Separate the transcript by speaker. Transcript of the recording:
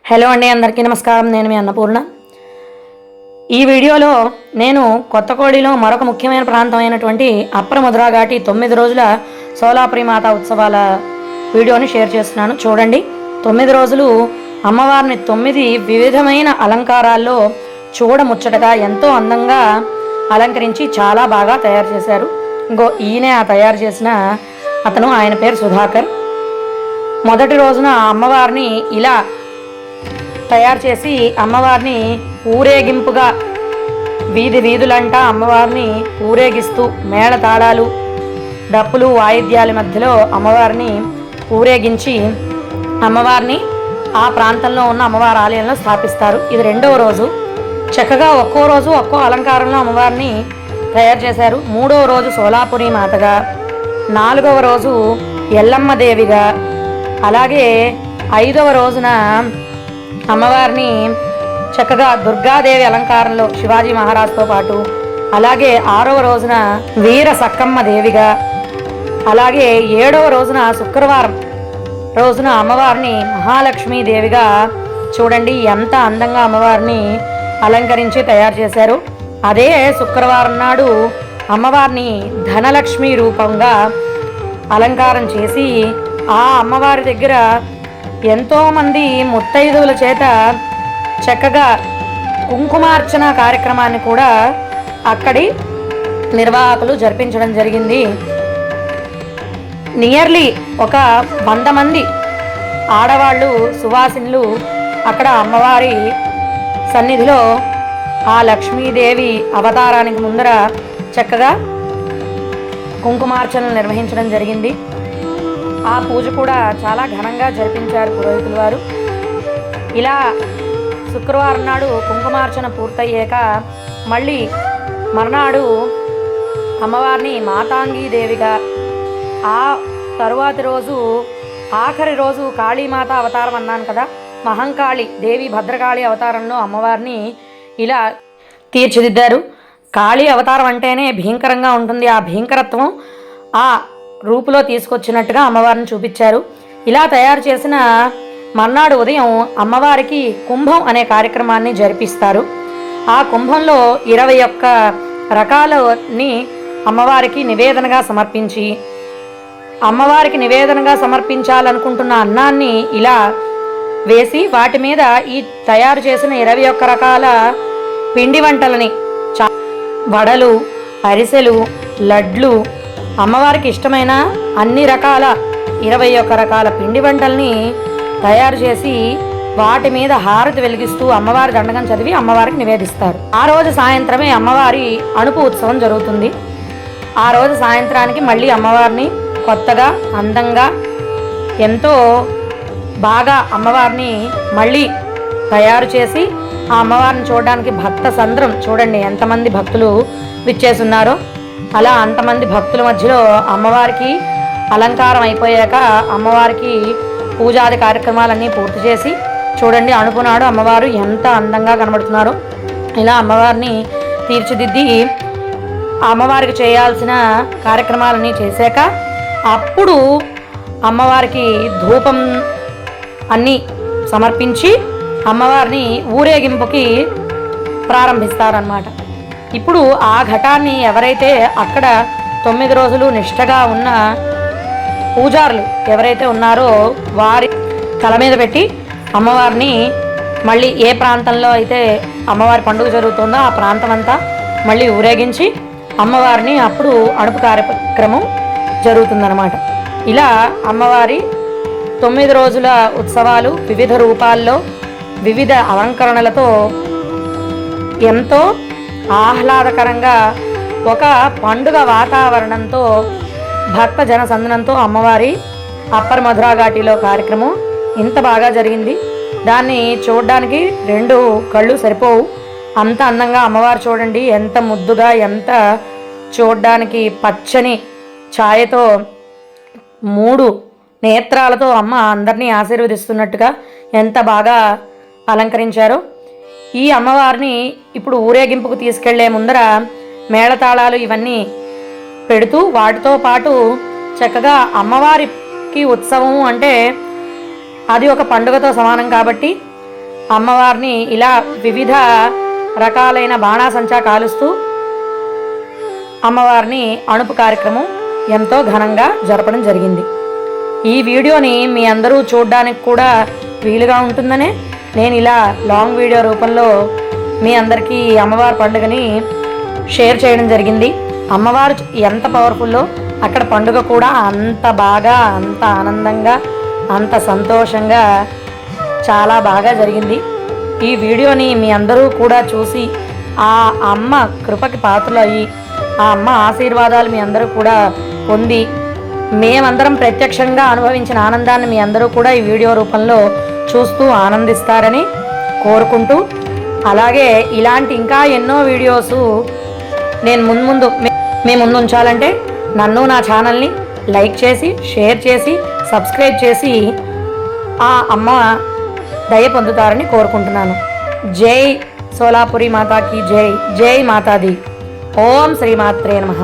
Speaker 1: Hello అండి, అందరికీ నమస్కారం. నేను మీ అన్నపూర్ణ. ఈ వీడియోలో నేను కొత్తకోడిలో మరొక ముఖ్యమైన ప్రాంతం అయినటువంటి అప్పర్ మధురా ఘాటి 9 రోజుల సోలాపురి మాతా ఉత్సవాల వీడియోని షేర్ చేస్తున్నాను. చూడండి. 9 రోజులు అమ్మవారిని 9 వివిధమైన అలంకారాల్లో చూడముచ్చటగా ఎంతో అందంగా అలంకరించి చాలా బాగా తయారు చేశారు. ఇంకో ఈయనే ఆ తయారు చేసిన అతను, ఆయన పేరు సుధాకర్. మొదటి రోజున అమ్మవారిని ఇలా తయారు చేసి అమ్మవారిని ఊరేగింపుగా వీధులంట అమ్మవారిని ఊరేగిస్తూ మేళతాళాలు డప్పులు వాయిద్యాల మధ్యలో అమ్మవారిని ఊరేగించి అమ్మవారిని ఆ ప్రాంతంలో ఉన్న అమ్మవారి ఆలయంలో స్థాపిస్తారు. ఇది రెండవ రోజు. చక్కగా ఒక్కో రోజు ఒక్కో అలంకారంలో అమ్మవారిని తయారు చేశారు. మూడవ రోజు సోలాపురి మాతగా, 4వ రోజు ఎల్లమ్మ దేవిగా, అలాగే 5వ రోజున అమ్మవారిని చక్కగా దుర్గాదేవి అలంకారంలో శివాజీ మహారాజ్తో పాటు, అలాగే 6వ రోజున వీర సక్కమ్మ దేవిగా, అలాగే 7వ రోజున శుక్రవారం రోజున అమ్మవారిని మహాలక్ష్మీ దేవిగా చూడండి ఎంత అందంగా అమ్మవారిని అలంకరించి తయారు చేశారు. అదే శుక్రవారం నాడు అమ్మవారిని ధనలక్ష్మి రూపంగా అలంకారం చేసి ఆ అమ్మవారి దగ్గర ఎంతోమంది ముత్తైదువుల చేత చక్కగా కుంకుమార్చన కార్యక్రమాన్ని కూడా అక్కడి నిర్వాహకులు జరిపించడం జరిగింది. నియర్లీ ఒక 100 మంది ఆడవాళ్ళు సువాసినులు అక్కడ అమ్మవారి సన్నిధిలో ఆ లక్ష్మీదేవి అవతారానికి ముందర చక్కగా కుంకుమార్చనలు నిర్వహించడం జరిగింది. ఆ పూజ కూడా చాలా ఘనంగా జరిపించారు పురోహితుల వారు. ఇలా శుక్రవారం నాడు కుంకుమార్చన పూర్తయ్యాక మళ్ళీ మర్నాడు అమ్మవారిని మాతాంగీ దేవిగా, ఆ తరువాతి రోజు ఆఖరి రోజు కాళీమాత అవతారం అన్నాను కదా, మహంకాళి దేవి భద్రకాళి అవతారంలో అమ్మవారిని ఇలా తీర్చిదిద్దారు. కాళీ అవతారం అంటేనే భీంకరంగా ఉంటుంది. ఆ భీంకరత్వం ఆ రూపులో తీసుకొచ్చినట్టుగా అమ్మవారిని చూపించారు. ఇలా తయారు చేసిన మర్నాడు ఉదయం అమ్మవారికి కుంభం అనే కార్యక్రమాన్ని జరిపిస్తారు. ఆ కుంభంలో 21 రకాలని అమ్మవారికి నివేదనగా సమర్పించి, అమ్మవారికి నివేదనగా సమర్పించాలనుకుంటున్న అన్నాన్ని ఇలా వేసి వాటి మీద ఈ తయారు చేసిన 21 రకాల పిండి వంటలని, వడలు, అరిసెలు, లడ్లు, అమ్మవారికి ఇష్టమైన అన్ని రకాల 21 రకాల పిండి వంటల్ని తయారు చేసి వాటి మీద హారతి వెలిగిస్తూ అమ్మవారి దండకం చదివి అమ్మవారికి నివేదిస్తారు. ఆ రోజు సాయంత్రమే అమ్మవారి అణుపు ఉత్సవం జరుగుతుంది. ఆ రోజు సాయంత్రానికి మళ్ళీ అమ్మవారిని కొత్తగా అందంగా ఎంతో బాగా అమ్మవారిని మళ్ళీ తయారు చేసి ఆ అమ్మవారిని చూడడానికి భక్త సంద్రం చూడండి ఎంతమంది భక్తులు విచ్చేస్తున్నారో. అలా అంతమంది భక్తుల మధ్యలో అమ్మవారికి అలంకారం అయిపోయాక అమ్మవారికి పూజాది కార్యక్రమాలన్నీ పూర్తి చేసి చూడండి అణుపునాడు అమ్మవారు ఎంత అందంగా కనబడుతున్నారో. ఇలా అమ్మవారిని తీర్చిదిద్ది అమ్మవారికి చేయాల్సిన కార్యక్రమాలన్నీ చేశాక అప్పుడు అమ్మవారికి ధూపం అన్నీ సమర్పించి అమ్మవారిని ఊరేగింపుకి ప్రారంభిస్తారన్నమాట. ఇప్పుడు ఆ ఘటాన్ని ఎవరైతే అక్కడ 9 రోజులు నిష్టగా ఉన్న పూజారులు ఎవరైతే ఉన్నారో వారి తల మీద పెట్టి అమ్మవారిని మళ్ళీ ఏ ప్రాంతంలో అయితే అమ్మవారి పండుగ జరుగుతుందో ఆ ప్రాంతం అంతా మళ్ళీ ఊరేగించి అమ్మవారిని అప్పుడు అణుపు కార్యక్రమం జరుగుతుందన్నమాట. ఇలా అమ్మవారి 9 రోజుల ఉత్సవాలు వివిధ రూపాల్లో వివిధ అలంకరణలతో ఎంతో ఆహ్లాదకరంగా ఒక పండుగ వాతావరణంతో భక్త జనసందనంతో అమ్మవారి అప్పర్ మధురా ఘాటిలో కార్యక్రమం ఇంత బాగా జరిగింది. దాన్ని చూడడానికి 2 కళ్ళు సరిపోవు, అంత అందంగా అమ్మవారు చూడండి ఎంత ముద్దుగా, ఎంత చూడడానికి పచ్చని ఛాయతో 3 నేత్రాలతో అమ్మ అందరినీ ఆశీర్వదిస్తున్నట్టుగా ఎంత బాగా అలంకరించారో. ఈ అమ్మవారిని ఇప్పుడు ఊరేగింపుకు తీసుకెళ్లే ముందర మేళతాళాలు ఇవన్నీ పెడుతూ వాటితో పాటు చక్కగా అమ్మవారికి ఉత్సవం అంటే అది ఒక పండుగతో సమానం కాబట్టి అమ్మవారిని ఇలా వివిధ రకాలైన బాణాసంచా కాలుస్తూ అమ్మవారిని అణుపు కార్యక్రమం ఎంతో ఘనంగా జరపడం జరిగింది. ఈ వీడియోని మీ అందరూ చూడడానికి కూడా వీలుగా ఉంటుందనే నేను ఇలా లాంగ్ వీడియో రూపంలో మీ అందరికీ అమ్మవారి పండుగని షేర్ చేయడం జరిగింది. అమ్మవారు ఎంత పవర్ఫుల్లో అక్కడ పండుగ కూడా అంత బాగా, అంత ఆనందంగా, అంత సంతోషంగా చాలా బాగా జరిగింది. ఈ వీడియోని మీ అందరూ కూడా చూసి ఆ అమ్మ కృపకి పాత్రలు అయ్యి ఆ అమ్మ ఆశీర్వాదాలు మీ అందరూ కూడా పొంది మేమందరం ప్రత్యక్షంగా అనుభవించిన ఆనందాన్ని మీ అందరూ కూడా ఈ వీడియో రూపంలో చూస్తూ ఆనందిస్తారని కోరుకుంటూ, అలాగే ఇలాంటి ఇంకా ఎన్నో వీడియోసు నేను మీ ముందు ఉంచాలంటే నన్ను నా ఛానల్ని లైక్ చేసి, షేర్ చేసి, సబ్స్క్రైబ్ చేసి ఆ అమ్మ దయ పొందుతారని కోరుకుంటున్నాను. జై సోలాపురి మాతాకి జై, జై మాతాది. ఓం శ్రీమాత్రే నమః.